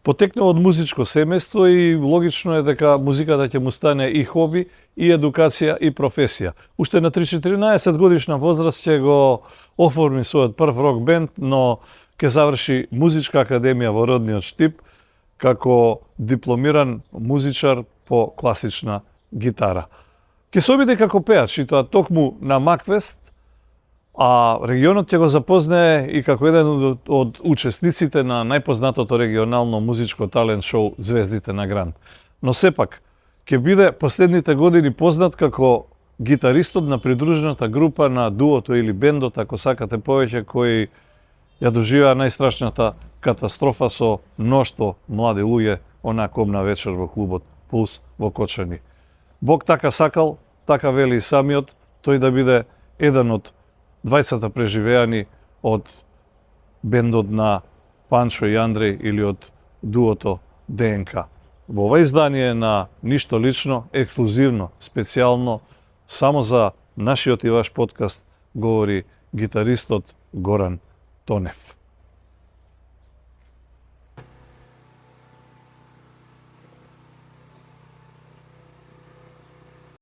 Потекнува од музичко семејство и логично е дека музиката ќе му стане и хоби, и едукација, и професија. Уште на 13-14 годишна возраст ќе го оформи својот прв рок бенд, но ќе заврши музичка академија во родниот Штип како дипломиран музичар по класична гитара. Ќе се обиде како пеач и тоа токму на Макфест, а регионот ќе го запознае и како еден од учесниците на најпознатото регионално музичко талент шоу Звездите на Грант. Но сепак, ќе биде последните години познат како гитаристот на придружената група на дуото или бендот, ако сакате повеќе, кои ја доживеа најстрашната катастрофа со мноштво млади луѓе онаа кобна вечер во клубот Пулс во Кочани. Бог така сакал, така вели и самиот, тој да биде еден од двајцата преживеани од бендот на Панчо и Андреј или од дуото ДНК. Во ова издание на Ништо лично, ексклузивно, специјално, само за нашиот и ваш подкаст говори гитаристот Горан Тонев.